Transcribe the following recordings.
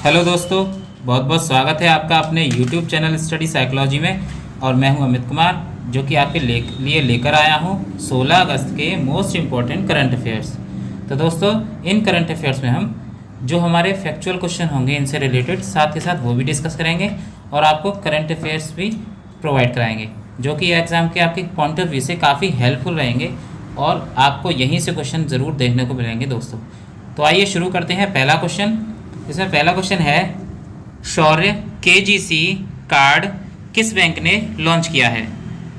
Hello दोस्तों, बहुत बहुत स्वागत है आपका अपने YouTube चैनल स्टडी साइकोलॉजी में। और मैं हूं अमित कुमार, जो कि आपके लिए लेकर आया हूं 16 अगस्त के मोस्ट इम्पॉर्टेंट करंट अफेयर्स। तो दोस्तों, इन करंट अफेयर्स में हम जो हमारे फैक्चुअल क्वेश्चन होंगे इनसे रिलेटेड, साथ ही साथ वो भी डिस्कस करेंगे और आपको करंट अफेयर्स भी प्रोवाइड कराएंगे, जो कि एग्ज़ाम के आपके पॉइंट ऑफ व्यू से काफ़ी हेल्पफुल रहेंगे और आपको यहीं से क्वेश्चन ज़रूर देखने को मिलेंगे दोस्तों। तो आइए शुरू करते हैं। पहला क्वेश्चन, इसमें पहला क्वेश्चन है, शौर्य केजीसी कार्ड किस बैंक ने लॉन्च किया है?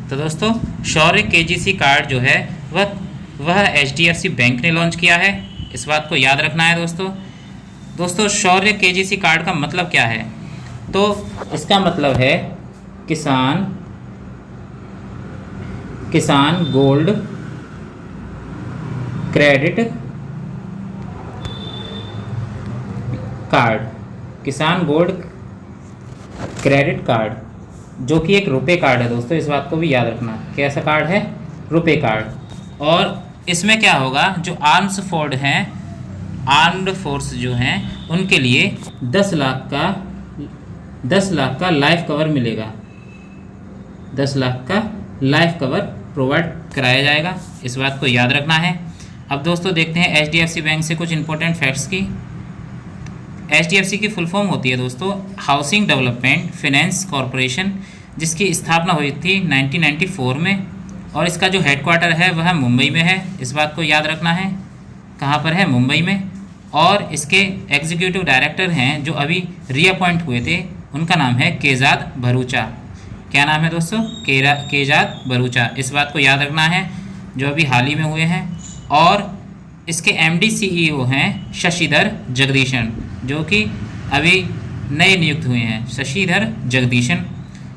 तो दोस्तों, शौर्य केजीसी कार्ड जो है वह एचडीएफसी बैंक ने लॉन्च किया है। इस बात को याद रखना है दोस्तों। शौर्य केजीसी कार्ड का मतलब क्या है? तो इसका मतलब है किसान गोल्ड क्रेडिट कार्ड, किसान गोल्ड क्रेडिट कार्ड, जो कि एक रुपए कार्ड है दोस्तों। इस बात को भी याद रखना। कैसा कार्ड है? रुपए कार्ड। और इसमें क्या होगा, जो आर्म्ड फोर्स जो हैं उनके लिए 10 लाख का लाइफ कवर मिलेगा। 10 लाख का लाइफ कवर प्रोवाइड कराया जाएगा। इस बात को याद रखना है। अब दोस्तों देखते हैं एचडीएफसी बैंक से कुछ इंपॉर्टेंट फैक्ट्स की। एचडीएफसी की फुल फॉर्म होती है दोस्तों हाउसिंग डेवलपमेंट फाइनेंस कॉरपोरेशन, जिसकी स्थापना हुई थी 1994 में, और इसका जो हेडक्वार्टर है वह मुंबई में है। इस बात को याद रखना है। कहाँ पर है? मुंबई में। और इसके एग्जीक्यूटिव डायरेक्टर हैं जो अभी रीअपॉइंट हुए थे, उनका नाम है केजाद भरूचा। क्या नाम है दोस्तों? केजाद भरूचा। इस बात को याद रखना है, जो अभी हाल ही में हुए हैं। और इसके एमडी सीईओ हैं शशिधर जगदीशन, जो कि अभी नए नियुक्त हुए हैं, शशिधर जगदीशन।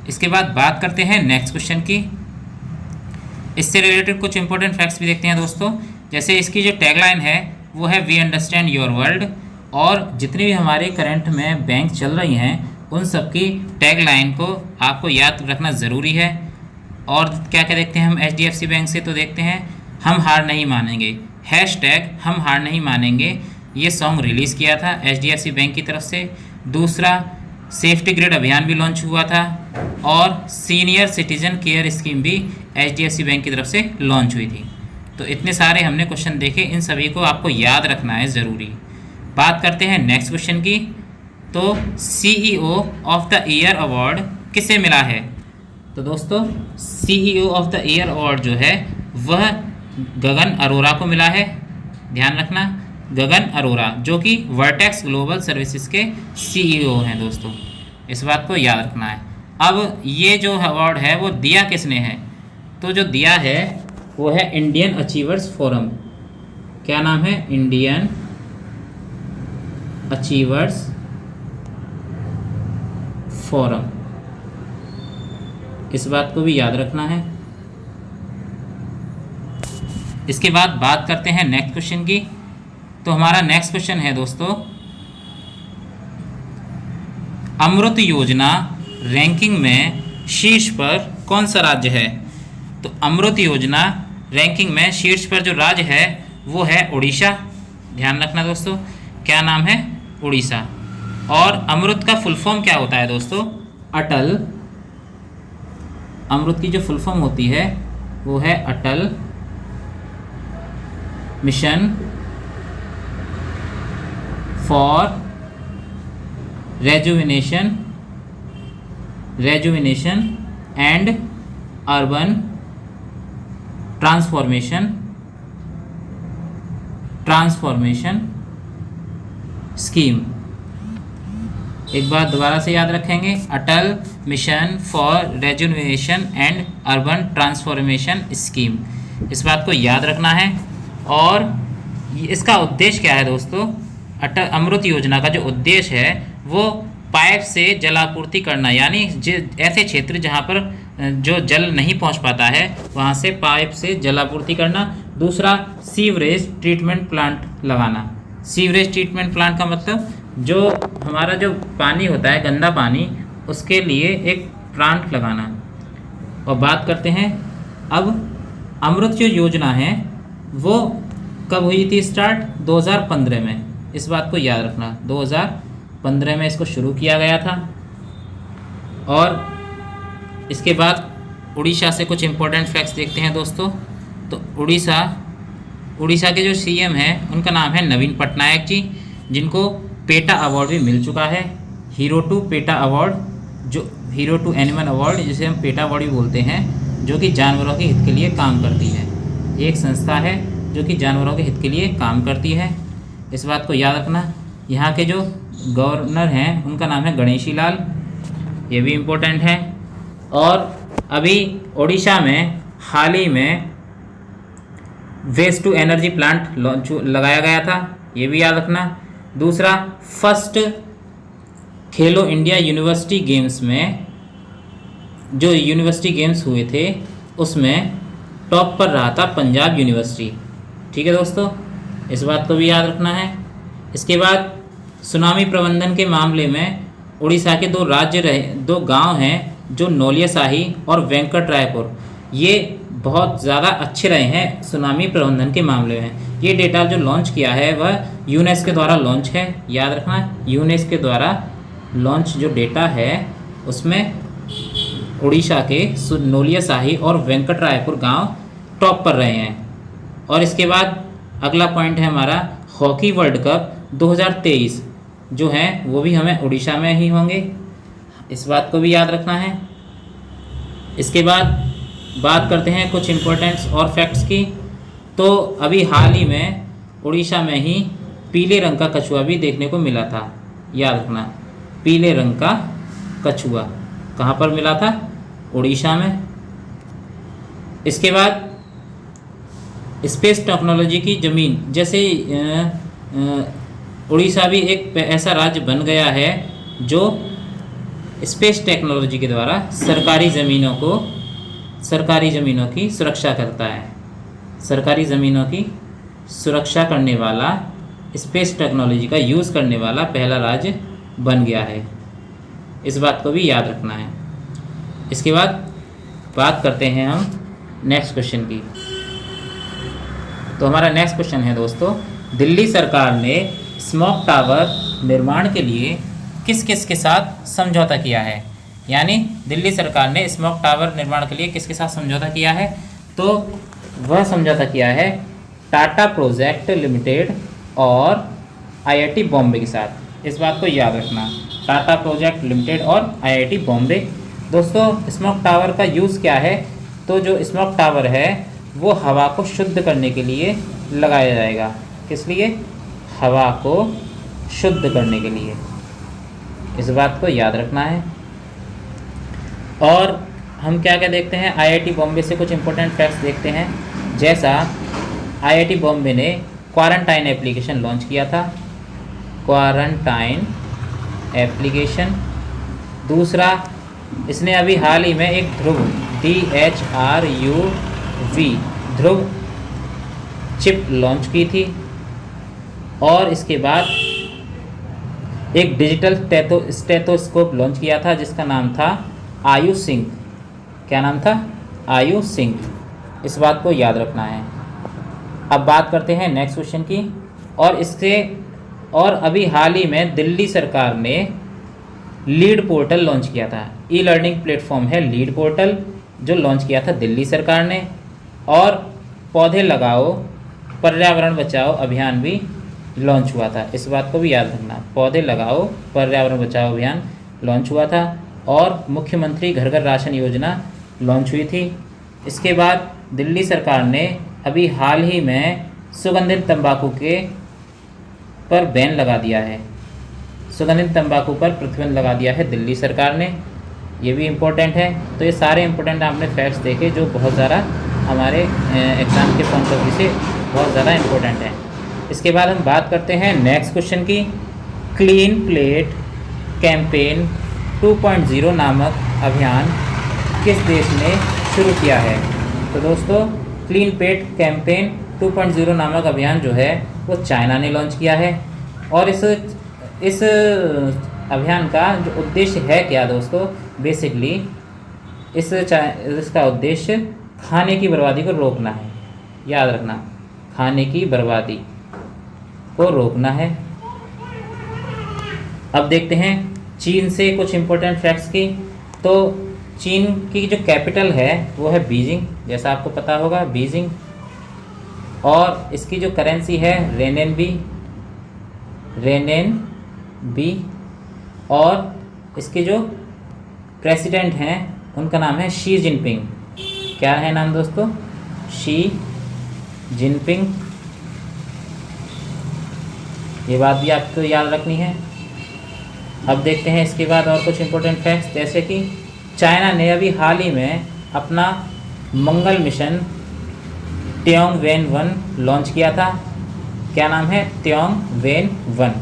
इसके बाद बात करते हैं नेक्स्ट क्वेश्चन की। इससे रिलेटेड कुछ इंपॉर्टेंट फैक्ट्स भी देखते हैं दोस्तों। जैसे इसकी जो टैगलाइन है वो है वी अंडरस्टैंड योर वर्ल्ड, और जितनी भी हमारे करंट में बैंक चल रही हैं उन सब की टैगलाइन को आपको याद रखना ज़रूरी है। और क्या क्या देखते हैं हम एचडीएफसी बैंक से? तो देखते हैं हम हार नहीं मानेंगे, हैशटैग हम हार नहीं मानेंगे, ये सॉन्ग रिलीज़ किया था एचडीएफसी बैंक की तरफ से। दूसरा, सेफ्टी ग्रिड अभियान भी लॉन्च हुआ था, और सीनियर सिटीजन केयर स्कीम भी एचडीएफसी बैंक की तरफ से लॉन्च हुई थी। तो इतने सारे हमने क्वेश्चन देखे, इन सभी को आपको याद रखना है ज़रूरी। बात करते हैं नेक्स्ट क्वेश्चन की। तो CEO of the year award किसे मिला है? तो दोस्तों, CEO of the year award जो है वह गगन अरोरा को मिला है। ध्यान रखना, गगन अरोरा, जो कि वर्टेक्स ग्लोबल सर्विसेज के सीईओ हैं दोस्तों। इस बात को याद रखना है। अब ये जो अवार्ड है वो दिया किसने है? तो जो दिया है वो है इंडियन अचीवर्स फोरम। क्या नाम है? Indian achievers forum. इस बात को भी याद रखना है। इसके बाद बात करते हैं नेक्स्ट क्वेश्चन की। तो हमारा नेक्स्ट क्वेश्चन है दोस्तों, अमृत योजना रैंकिंग में शीर्ष पर कौन सा राज्य है? तो अमृत योजना रैंकिंग में शीर्ष पर जो राज्य है वो है उड़ीसा। ध्यान रखना दोस्तों, क्या नाम है? उड़ीसा। और अमृत का फुल फॉर्म क्या होता है दोस्तों? अटल। अमृत की जो फुल फॉर्म होती है वो है Atal mission for rejuvenation and urban transformation scheme. एक बार दोबारा से याद रखेंगे, Atal mission for rejuvenation and urban transformation scheme. इस बात को याद रखना है। और इसका उद्देश्य क्या है दोस्तों? अमृत योजना का जो उद्देश्य है वो पाइप से जलापूर्ति करना, यानी ऐसे क्षेत्र जहाँ पर जो जल नहीं पहुँच पाता है वहाँ से पाइप से जलापूर्ति करना। दूसरा, सीवरेज ट्रीटमेंट प्लांट लगाना। सीवरेज ट्रीटमेंट प्लांट का मतलब जो हमारा जो पानी होता है, गंदा पानी, उसके लिए एक प्लांट लगाना। और बात करते हैं अब अमृत जो योजना है वो कब हुई थी स्टार्ट? 2015 में। इस बात को याद रखना, 15 में इसको शुरू किया गया था। और इसके बाद उड़ीसा से कुछ इम्पोर्टेंट फैक्ट्स देखते हैं दोस्तों। तो उड़ीसा के जो सीएम हैं उनका नाम है नवीन पटनायक जी, जिनको पेटा अवार्ड भी मिल चुका है। हीरो टू पेटा अवार्ड, जो हीरो टू एनिमल अवार्ड, जिसे हम पेटा अवार्ड भी बोलते हैं, जो कि जानवरों के हित के लिए काम करती है। एक संस्था है जो कि जानवरों के हित के लिए काम करती है, इस बात को याद रखना। यहाँ के जो गवर्नर हैं उनका नाम है गणेशी लाल, ये भी इम्पोर्टेंट है। और अभी ओडिशा में हाल ही में waste to energy plant launch लगाया गया था, ये भी याद रखना। दूसरा, फर्स्ट खेलो इंडिया यूनिवर्सिटी गेम्स में, जो यूनिवर्सिटी गेम्स हुए थे उसमें टॉप पर रहा था पंजाब यूनिवर्सिटी। ठीक है दोस्तों, इस बात को भी याद रखना है। इसके बाद सुनामी प्रबंधन के मामले में उड़ीसा के दो गांव हैं, जो नौलियाशाही और वेंकट रायपुर, ये बहुत ज़्यादा अच्छे रहे हैं सुनामी प्रबंधन के मामले में। ये डेटा जो लॉन्च किया है वह यूनेस्को के द्वारा लॉन्च है, याद रखना। यूनेस्को के द्वारा लॉन्च जो डेटा है उसमें उड़ीसा के नौलियाशाही और वेंकट रायपुर गांव टॉप पर रहे हैं। और इसके बाद अगला पॉइंट है हमारा हॉकी वर्ल्ड कप 2023 जो है वो भी हमें उड़ीसा में ही होंगे, इस बात को भी याद रखना है। इसके बाद बात करते हैं कुछ इम्पोर्टेंट्स और फैक्ट्स की। तो अभी हाल ही में उड़ीसा में ही पीले रंग का कछुआ भी देखने को मिला था, याद रखना। पीले रंग का कछुआ कहाँ पर मिला था? उड़ीसा में। इसके बाद स्पेस टेक्नोलॉजी की ज़मीन, जैसे उड़ीसा भी एक ऐसा राज्य बन गया है जो स्पेस टेक्नोलॉजी के द्वारा सरकारी ज़मीनों की सुरक्षा करता है। सरकारी ज़मीनों की सुरक्षा करने वाला, स्पेस टेक्नोलॉजी का यूज़ करने वाला पहला राज्य बन गया है, इस बात को भी याद रखना है। इसके बाद बात करते हैं हम नेक्स्ट क्वेश्चन की। तो हमारा नेक्स्ट क्वेश्चन है दोस्तों, दिल्ली सरकार ने स्मोक टावर निर्माण के लिए किस किस के साथ समझौता किया है? यानी दिल्ली सरकार ने स्मोक टावर निर्माण के लिए किसके साथ समझौता किया है? तो वह समझौता किया है टाटा प्रोजेक्ट लिमिटेड और आईआईटी बॉम्बे के साथ, इस बात को याद रखना। टाटा प्रोजेक्ट लिमिटेड और आईआईटी बॉम्बे। दोस्तों, स्मोक टावर का यूज़ क्या है? तो जो स्मोक टावर है वो हवा को शुद्ध करने के लिए लगाया जाएगा। किस लिए? हवा को शुद्ध करने के लिए, इस बात को याद रखना है। और हम क्या क्या देखते हैं, आईआईटी बॉम्बे से कुछ इंपॉर्टेंट फैक्ट्स देखते हैं। जैसा आईआईटी बॉम्बे ने क्वारंटाइन एप्लीकेशन लॉन्च किया था, क्वारंटाइन एप्लीकेशन। दूसरा, इसने अभी हाल ही में एक ध्रुव DHRUV ध्रुव चिप लॉन्च की थी। और इसके बाद एक डिजिटल स्टेथोस्कोप लॉन्च किया था जिसका नाम था आयु सिंक। क्या नाम था? आयु सिंक, इस बात को याद रखना है। अब बात करते हैं नेक्स्ट क्वेश्चन की। और अभी हाल ही में दिल्ली सरकार ने लीड पोर्टल लॉन्च किया था। ई लर्निंग प्लेटफॉर्म है लीड पोर्टल, जो लॉन्च किया था दिल्ली सरकार ने। और पौधे लगाओ पर्यावरण बचाओ अभियान भी लॉन्च हुआ था, इस बात को भी याद रखना। पौधे लगाओ पर्यावरण बचाओ अभियान लॉन्च हुआ था। और मुख्यमंत्री घर घर राशन योजना लॉन्च हुई थी। इसके बाद दिल्ली सरकार ने अभी हाल ही में सुगंधित तंबाकू पर बैन लगा दिया है। सुगंधित तंबाकू पर प्रतिबंध लगा दिया है दिल्ली सरकार ने, ये भी इम्पोर्टेंट है। तो ये सारे इम्पोर्टेंट आपने फैक्ट्स देखे जो बहुत ज़्यादा हमारे एग्ज़ाम के पॉइंट ऑफ व्यू से बहुत ज़्यादा इम्पोर्टेंट है। इसके बाद हम बात करते हैं नेक्स्ट क्वेश्चन की। क्लीन प्लेट कैंपेन 2.0 नामक अभियान किस देश ने शुरू किया है? तो दोस्तों, क्लीन प्लेट कैंपेन 2.0 नामक अभियान जो है वो चाइना ने लॉन्च किया है। और इस अभियान का जो उद्देश्य है क्या दोस्तों? बेसिकली इसका उद्देश्य खाने की बर्बादी को रोकना है, याद रखना। खाने की बर्बादी को रोकना है। अब देखते हैं चीन से कुछ इम्पोर्टेंट फैक्ट्स की। तो चीन की जो कैपिटल है वो है बीजिंग, जैसा आपको पता होगा बीजिंग। और इसकी जो करेंसी है रेनेन बी। और इसके जो प्रेसिडेंट हैं उनका नाम है शी जिनपिंग। क्या है नाम दोस्तों? Xi Jinping. ये बात भी आपको याद रखनी है। अब देखते हैं इसके बाद और कुछ इम्पोर्टेंट फैक्ट्स, जैसे कि चाइना ने अभी हाल ही में अपना मंगल मिशन तियांगवेन-1 लॉन्च किया था। क्या नाम है? तियांगवेन-1।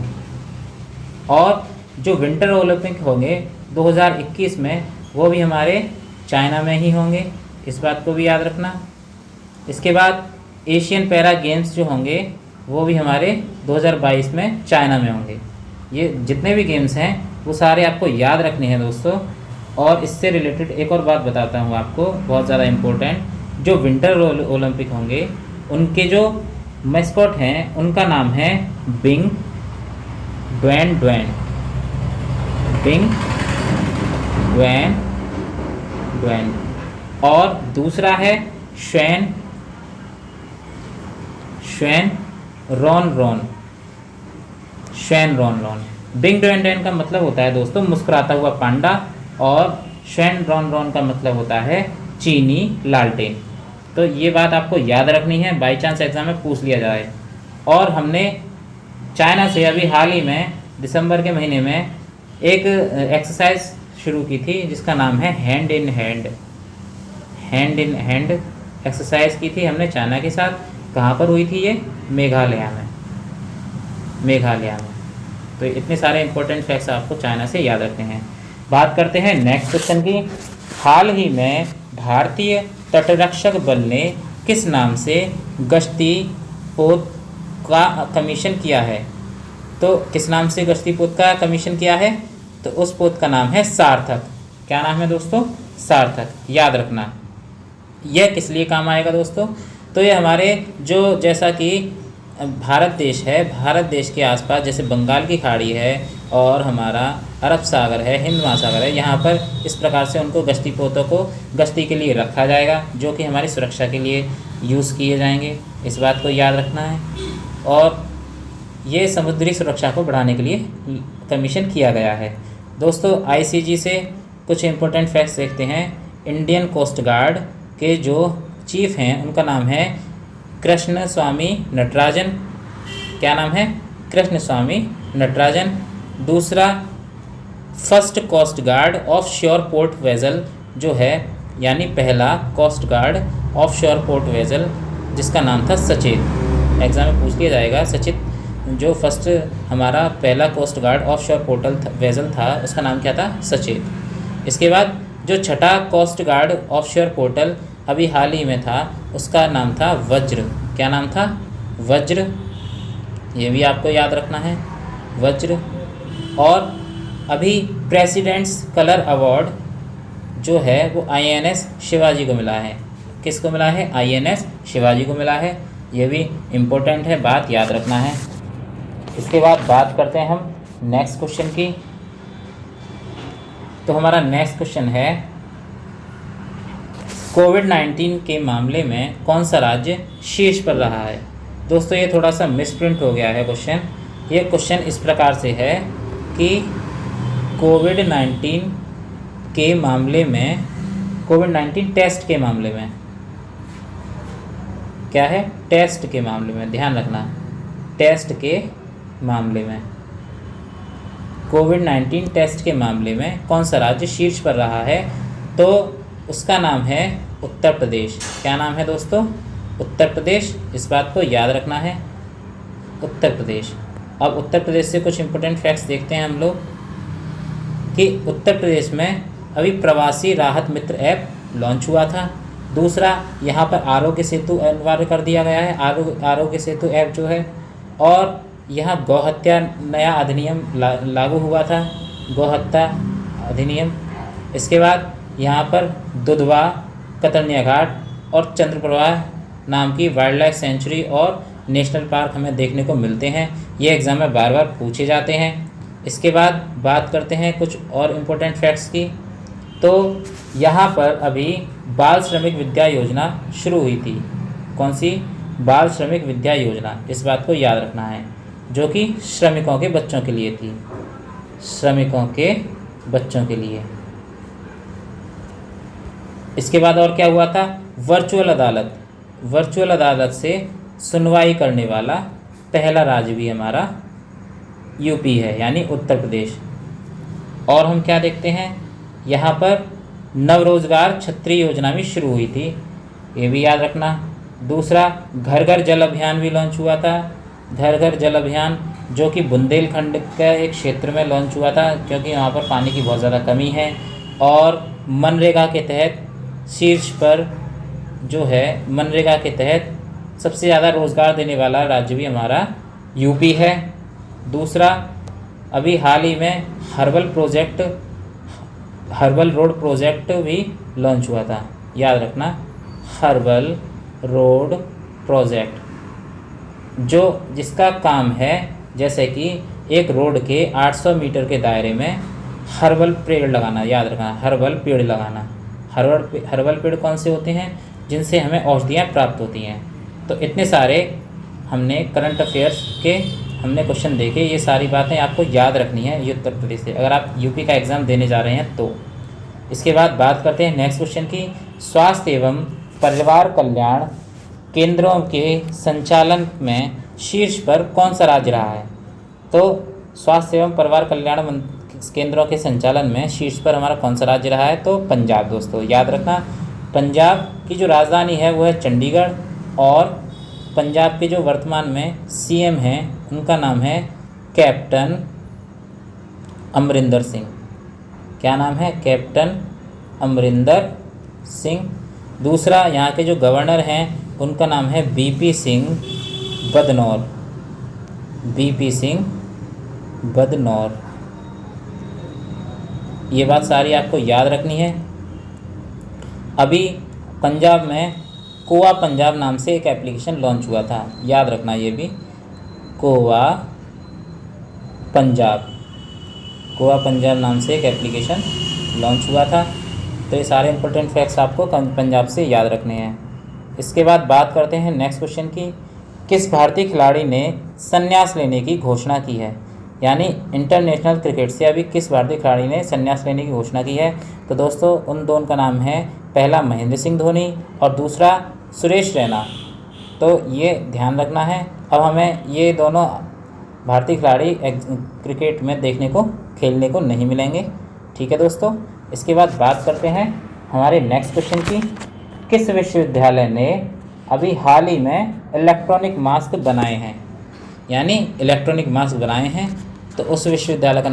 और जो विंटर ओलंपिक होंगे 2021 में वो भी हमारे चाइना में ही होंगे, इस बात को भी याद रखना। इसके बाद एशियन पैरा गेम्स जो होंगे वो भी हमारे 2022 में चाइना में होंगे। ये जितने भी गेम्स हैं वो सारे आपको याद रखने हैं दोस्तों। और इससे रिलेटेड एक और बात बताता हूँ आपको, बहुत ज़्यादा इम्पोर्टेंट। जो विंटर ओलंपिक होंगे उनके जो मैस्कॉट हैं उनका नाम है Bing Dwen Dwen. Bing Dwen Dwen. और दूसरा है Shuey Rhon Rhon. Shuey Rhon Rhon. Bing Dwen Dwen का मतलब होता है दोस्तों मुस्कुराता हुआ पांडा, और श्वेन रॉन रॉन का मतलब होता है चीनी लालटेन। तो ये बात आपको याद रखनी है, बाई चांस एग्जाम में पूछ लिया जाए। और हमने चाइना से अभी हाल ही में दिसंबर के महीने में एक एक्सरसाइज शुरू की थी जिसका नाम है हैंड इन हैंड एक्सरसाइज की थी हमने चाइना के साथ। कहाँ पर हुई थी ये? मेघालय में। तो इतने सारे इंपॉर्टेंट फैक्ट्स आपको चाइना से याद रखने हैं। बात करते हैं नेक्स्ट क्वेश्चन की। हाल ही में भारतीय तटरक्षक बल ने किस नाम से गश्ती पोत का कमीशन किया है? तो किस नाम से गश्ती पोत का कमीशन किया है? तो उस पोत का नाम है सार्थक। क्या नाम है दोस्तों? सार्थक। याद रखना। यह किस लिए काम आएगा दोस्तों? तो ये हमारे जो जैसा कि भारत देश है, भारत देश के आसपास जैसे बंगाल की खाड़ी है और हमारा अरब सागर है, हिंद महासागर है, यहाँ पर इस प्रकार से उनको गश्ती पोतों को गश्ती के लिए रखा जाएगा, जो कि हमारी सुरक्षा के लिए यूज़ किए जाएंगे। इस बात को याद रखना है। और ये समुद्री सुरक्षा को बढ़ाने के लिए कमीशन किया गया है। दोस्तों आईसीजी से कुछ इम्पोर्टेंट फैक्ट्स देखते हैं। इंडियन कोस्ट गार्ड के जो चीफ हैं उनका नाम है कृष्ण स्वामी नटराजन। क्या नाम है? कृष्ण स्वामी नटराजन। दूसरा first coast guard offshore port vessel जो है, यानी पहला coast guard offshore port vessel जिसका नाम था सचेत। एग्जाम में पूछ लिया जाएगा सचेत। जो फर्स्ट हमारा पहला coast guard offshore patrol vessel था उसका नाम क्या था? सचेत। इसके बाद जो छठा coast guard offshore patrol अभी हाल ही में था उसका नाम था वज्र। क्या नाम था? वज्र। ये भी आपको याद रखना है, वज्र। और अभी प्रेसिडेंट्स कलर अवार्ड जो है वो आईएनएस शिवाजी को मिला है। किसको मिला है? आईएनएस शिवाजी को मिला है। ये भी इम्पोर्टेंट है, बात याद रखना है। इसके बाद बात करते हैं हम नेक्स्ट क्वेश्चन की। तो हमारा नेक्स्ट क्वेश्चन है कोविड-19 के मामले में कौन सा राज्य शीर्ष पर रहा है? दोस्तों ये थोड़ा सा मिसप्रिंट हो गया है क्वेश्चन। ये क्वेश्चन इस प्रकार से है कि कोविड-19 के मामले में, कोविड-19 टेस्ट के मामले में, क्या है? टेस्ट के मामले में, ध्यान रखना, टेस्ट के मामले में, कोविड-19 टेस्ट के मामले में कौन सा राज्य शीर्ष पर रहा है? तो उसका नाम है उत्तर प्रदेश। क्या नाम है दोस्तों? उत्तर प्रदेश। इस बात को याद रखना है, उत्तर प्रदेश। अब उत्तर प्रदेश से कुछ इम्पोर्टेंट फैक्ट्स देखते हैं हम लोग कि उत्तर प्रदेश में अभी प्रवासी राहत मित्र ऐप लॉन्च हुआ था। दूसरा, यहाँ पर आरोग्य सेतु अनिवार्य कर दिया गया है, आरोग्य सेतु ऐप जो है। और यहाँ गौहत्या नया अधिनियम लागू हुआ था, गौहत्या अधिनियम। इसके बाद यहाँ पर दुधवा, कतरनिया घाट और चंद्रप्रवाह नाम की वाइल्ड लाइफ सेंचुरी और नेशनल पार्क हमें देखने को मिलते हैं। ये एग्ज़ाम में बार बार पूछे जाते हैं। इसके बाद बात करते हैं कुछ और इम्पोर्टेंट फैक्ट्स की। तो यहाँ पर अभी बाल श्रमिक विद्या योजना शुरू हुई थी। कौन सी? बाल श्रमिक विद्या योजना, इस बात को याद रखना है, जो कि श्रमिकों के बच्चों के लिए थी, श्रमिकों के बच्चों के लिए। इसके बाद और क्या हुआ था? वर्चुअल अदालत, वर्चुअल अदालत से सुनवाई करने वाला पहला राज्य भी हमारा यूपी है, यानी उत्तर प्रदेश। और हम क्या देखते हैं, यहाँ पर नवरोजगार छत्री योजना भी शुरू हुई थी, ये भी याद रखना। दूसरा, घर घर जल अभियान भी लॉन्च हुआ था, घर घर जल अभियान, जो कि बुंदेलखंड के एक क्षेत्र में लॉन्च हुआ था, क्योंकि वहाँ पर पानी की बहुत ज़्यादा कमी है। और मनरेगा के तहत शीर्ष पर जो है, मनरेगा के तहत सबसे ज़्यादा रोज़गार देने वाला राज्य भी हमारा यूपी है। दूसरा, अभी हाल ही में हर्बल रोड प्रोजेक्ट भी लॉन्च हुआ था, याद रखना, हर्बल रोड प्रोजेक्ट, जो जिसका काम है जैसे कि एक रोड के 800 मीटर के दायरे में हर्बल पेड़ लगाना, याद रखना, हर्बल पेड़ लगाना। हर्बल पेड़ कौन से होते हैं? जिनसे हमें औषधियाँ प्राप्त होती हैं। तो इतने सारे हमने करंट अफेयर्स के हमने क्वेश्चन देखे, ये सारी बातें आपको याद रखनी है ये उत्तर प्रदेश से, अगर आप यूपी का एग्ज़ाम देने जा रहे हैं तो। इसके बाद बात करते हैं नेक्स्ट क्वेश्चन की। स्वास्थ्य एवं परिवार कल्याण केंद्रों के संचालन में शीर्ष पर कौन सा राज्य रहा है? तो स्वास्थ्य एवं परिवार कल्याण केंद्रों के संचालन में शीर्ष पर हमारा कौन सा राज्य रहा है? तो पंजाब। दोस्तों याद रखना, पंजाब की जो राजधानी है वो है चंडीगढ़, और पंजाब के जो वर्तमान में सीएम हैं उनका नाम है कैप्टन अमरिंदर सिंह। क्या नाम है? कैप्टन अमरिंदर सिंह। दूसरा, यहाँ के जो गवर्नर हैं उनका नाम है बीपी सिंह बदनौर, बीपी सिंह बदनौर। ये बात सारी आपको याद रखनी है। अभी पंजाब में कोवा पंजाब नाम से एक एप्लीकेशन लॉन्च हुआ था, याद रखना ये भी, कोवा पंजाब नाम से एक एप्लीकेशन लॉन्च हुआ था। तो ये सारे इंपॉर्टेंट फैक्ट्स आपको पंजाब से याद रखने हैं। इसके बाद बात करते हैं नेक्स्ट क्वेश्चन की। किस भारतीय खिलाड़ी ने संन्यास लेने की घोषणा की है? यानी इंटरनेशनल क्रिकेट से अभी किस भारतीय खिलाड़ी ने संन्यास लेने की घोषणा की है? तो दोस्तों उन दोनों का नाम है, पहला महेंद्र सिंह धोनी और दूसरा सुरेश रैना। तो ये ध्यान रखना है। अब हमें ये दोनों भारतीय खिलाड़ी क्रिकेट में देखने को, खेलने को नहीं मिलेंगे, ठीक है दोस्तों। इसके बाद बात करते हैं हमारे नेक्स्ट क्वेश्चन की। किस विश्वविद्यालय ने अभी हाल ही में इलेक्ट्रॉनिक मास्क बनाए हैं? यानी इलेक्ट्रॉनिक मास्क बनाए हैं, तो उस विश्वविद्यालय का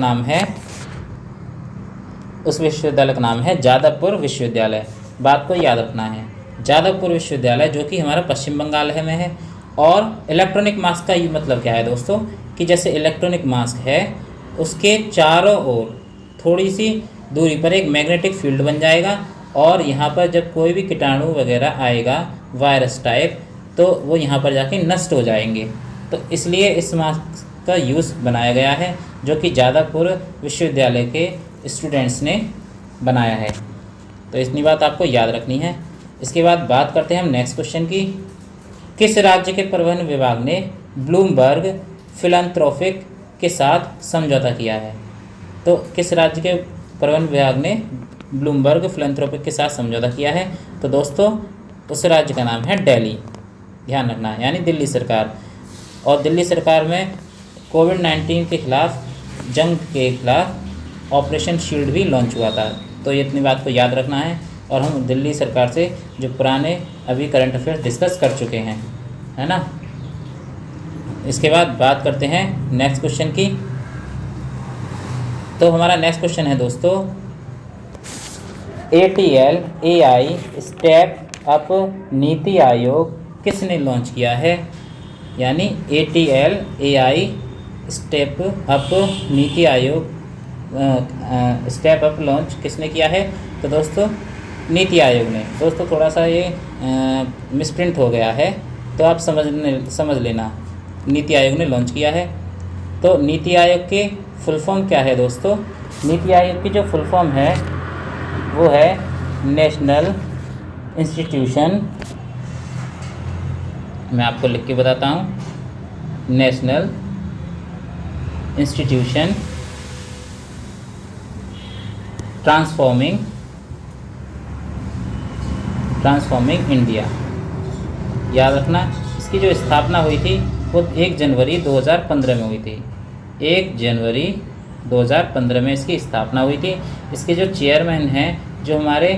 नाम है जादवपुर विश्वविद्यालय। बात को याद रखना है, जादवपुर विश्वविद्यालय, जो कि हमारा पश्चिम बंगाल में है। और इलेक्ट्रॉनिक मास्क का ये मतलब क्या है दोस्तों, कि जैसे इलेक्ट्रॉनिक मास्क है उसके चारों ओर थोड़ी सी दूरी पर एक मैग्नेटिक फील्ड बन जाएगा, और यहाँ पर जब कोई भी कीटाणु वगैरह आएगा, वायरस टाइप, तो वो यहाँ पर जाके नष्ट हो जाएंगे। तो इसलिए इस मास्क का यूज़ बनाया गया है, जो कि जादवपुर विश्वविद्यालय के स्टूडेंट्स ने बनाया है। तो इतनी बात आपको याद रखनी है। इसके बाद बात करते हैं हम नेक्स्ट क्वेश्चन की। किस राज्य के परिवहन विभाग ने ब्लूमबर्ग फिलैंथ्रोपिक के साथ समझौता किया है? तो किस राज्य के परिवहन विभाग ने ब्लूमबर्ग फिलैंथ्रोपिक के साथ समझौता किया है? तो दोस्तों उस राज्य का नाम है दिल्ली, ध्यान रखना है, यानी दिल्ली सरकार। और दिल्ली सरकार में कोविड-19 के खिलाफ, जंग के खिलाफ ऑपरेशन शील्ड भी लॉन्च हुआ था। तो ये इतनी बात को याद रखना है। और हम दिल्ली सरकार से जो पुराने अभी करंट अफेयर्स डिस्कस कर चुके हैं, है ना। इसके बाद बात करते हैं नेक्स्ट क्वेश्चन की। तो हमारा नेक्स्ट क्वेश्चन है दोस्तों, ATL AI step up NITI Aayog किसने लॉन्च किया है? यानी ATL AI step up NITI Aayog step up launch किसने किया है? तो दोस्तों नीति आयोग ने। दोस्तों थोड़ा सा ये मिसप्रिंट हो गया है, तो आप समझ लेना, नीति आयोग ने लॉन्च किया है। तो नीति आयोग के फुल फॉर्म क्या है दोस्तों? नीति आयोग की जो फुल फॉर्म है वो है नेशनल इंस्टीट्यूशन, मैं आपको लिख के बताता हूँ, नेशनल इंस्टीट्यूशन ट्रांसफॉर्मिंग इंडिया। याद रखना, इसकी जो स्थापना हुई थी वो 1 जनवरी 2015 में हुई थी। 1 जनवरी 2015 में इसकी स्थापना हुई थी। इसके जो चेयरमैन हैं, जो हमारे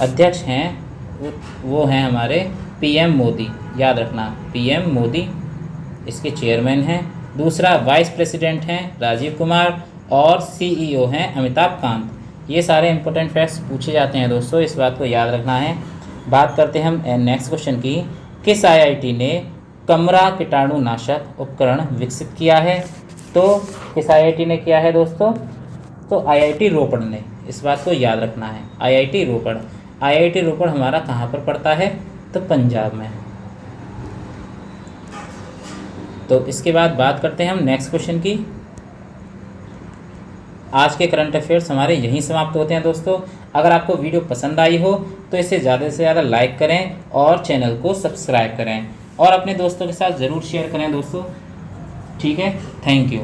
अध्यक्ष हैं, वो हैं हमारे पीएम मोदी। याद रखना, पीएम मोदी इसके चेयरमैन हैं। दूसरा, वाइस प्रेसिडेंट हैं राजीव कुमार और सीईओ हैं अमिताभ कांत। ये सारे इंपॉर्टेंट फैक्ट्स पूछे जाते हैं दोस्तों, इस बात को याद रखना है। बात करते हैं हम नेक्स्ट क्वेश्चन की। किस आईआईटी ने कमरा कीटाणुनाशक उपकरण विकसित किया है? तो किस आईआईटी ने किया है दोस्तों? तो आईआईटी रोपड़ ने। इस बात को याद रखना है, आईआईटी रोपड़। आईआईटी रोपड़ हमारा कहाँ पर पड़ता है? तो पंजाब में। तो इसके बाद बात करते हैं हम नेक्स्ट क्वेश्चन की। आज के करंट अफेयर्स हमारे यहीं समाप्त होते हैं दोस्तों। अगर आपको वीडियो पसंद आई हो तो इसे ज़्यादा से ज़्यादा लाइक करें और चैनल को सब्सक्राइब करें और अपने दोस्तों के साथ ज़रूर शेयर करें दोस्तों। ठीक है, थैंक यू।